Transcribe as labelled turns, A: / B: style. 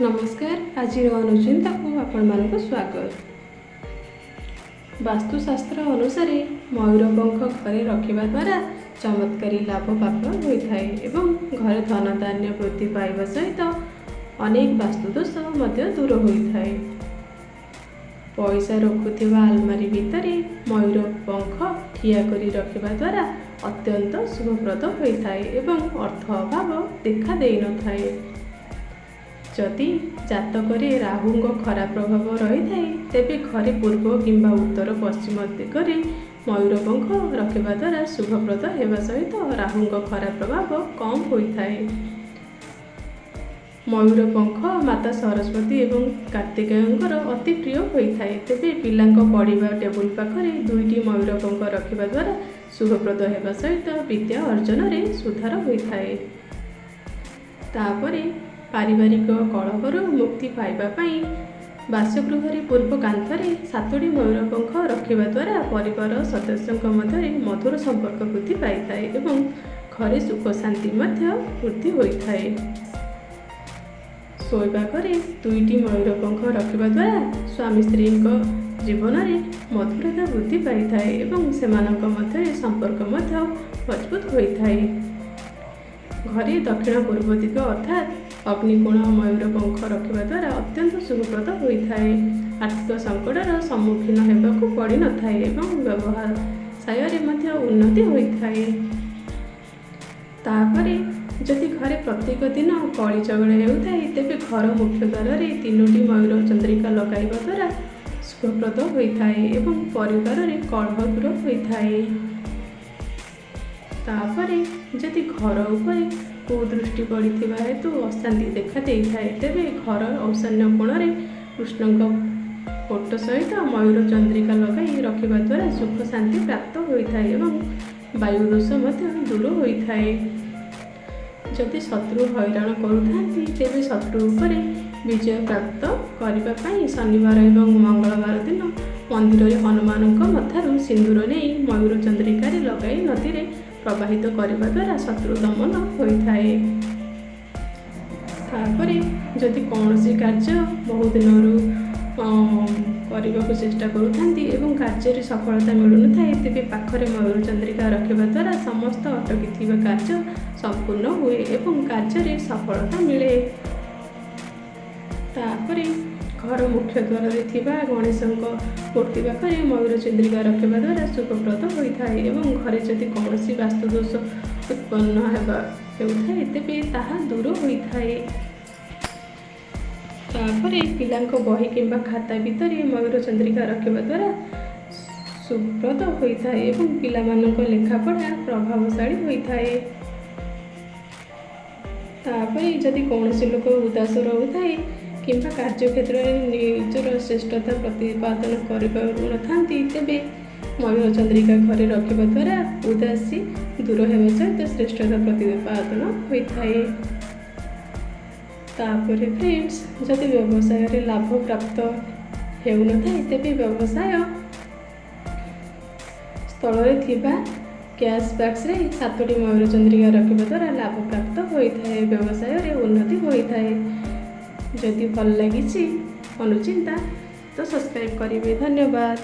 A: नमस्कार। आज अनुचिंता को आपण स्वागत। वास्तुशास्त्र अनुसार मयूर पंख घरे रखा द्वारा चमत्कारी लाभ प्राप्त होता है एवं घरे धन धान्य वृद्धि पाइबा सहित अनेक वास्तुदोष दूर होता है। पैसा रखुवा आलमारी भितर मयूर पंख ठिया करी रखा द्वारा अत्यंत शुभप्रद होता है एवं अर्थ अभाव देखा दे न थाए। जदि जातक राहु खराब प्रभाव रही है तेबे घरे पूर्व किंबा उत्तर पश्चिम दिगरे मयूर पंख रखा द्वारा शुभप्रद होगा सहित राहु खराब प्रभाव कम होता है। मयूर पंख माता सरस्वती एवं कार्तिकेयर अति प्रिय होता है। तेबे पिला पढ़ा टेबुल पाखरे दुईटी मयूर पंख रखा द्वारा शुभप्रद होगा सहित विद्या अर्जन में सुधार होता है। तापरे पारिवारिक कलहर मुक्ति पाइबापी बासगृह पूर्व कांथरे 7टी मयूर पंख रखा द्वारा परिवार सदस्यों मध्य मधुर संपर्क वृद्धि पाई एवं घरे सुख शांति वृद्धि होता है। शोइबा घरे 2टी मयूर पंख रखा द्वारा स्वामी स्त्री जीवन में मधुरता वृद्धि पाई एवं सेमानक मध्य संपर्क मजबूत होता है। घरे दक्षिण पूर्व दिग अर्थात अग्निकोण मयूर पंख रखा द्वारा अत्यंत शुभप्रद होता है। आर्थिक संकटर सम्मुखीन होगा पड़ न था एवं व्यवसाय उन्नति होता है। तापरे जदि घरे प्रत्येक दिन कली झगड़ा होता है तेबे घर मुख्य द्वार 3टी मयूर चंद्रिका लगाइबा द्वारा शुभप्रद होता है एवं परिवार में कलह दूर होता है। तापरे जदि घर उपर कुदृष्टि पड़ी हेतु अशांति देखा दे थाए तेबे घर ईशान्य कोण कृष्ण फोटो सहित मयूर चंद्रिका लगाई रखा द्वारा सुख शांति प्राप्त होता है एवं वायुदोष दूर होता है। जदि शत्रु हैरान करुथांती तेबे शत्रु उपर विजय प्राप्त करने शनिवार एवं मंगलवार दिन मंदिर में हनुमान मथारू सिंदूर नहीं मयूर चंद्रिका लगाई नदी में प्रवाहित करने द्वारा शत्रु दमन होता है। तापरे जदि कौन कार्य बहु दिन करने को चेष्टा करुथांती एवं कार्य सफलता मिलू न था तेबे पाखरे मयूर चंद्रिका रखा द्वारा समस्त अटकी कार्य संपूर्ण हुए एवं कार्य सफलता मिले। तापरे घर मुख्य द्वार गणेश मूर्ति पाखे मयूर चंद्रिका रखा द्वारा शुभप्रद होता है एवं घरे जदि कौन वास्तुदोष उत्पन्न होता तेबे ताहा दूर होता है। तापरे पिला बही किंबा खाता भितर मयूर चंद्रिका रखा द्वारा शुभप्रद होता है एवं पिला लेखापढ़ा प्रभावशाली होता है। तापरे जदि कौन लोक उदास रोता है किंबा कार्य क्षेत्र में निजर श्रेष्ठता प्रतिपादन कर तेबे मयूर चंद्रिका घरे रखा द्वारा उदासी दूर होगा सहित श्रेष्ठता प्रतिपादन होता है। तापर फ्रेंड्स जदि व्यवसाय लाभ प्राप्त हो न था तेबे व्यवसाय स्थल में कैश बॉक्स रे 7टी मयूर चंद्रिका रखा द्वारा लाभ प्राप्त होता है व्यवसाय उन्नति होता है। जदि भल लगी अनुचिंता तो सब्सक्राइब करेंगे। धन्यवाद।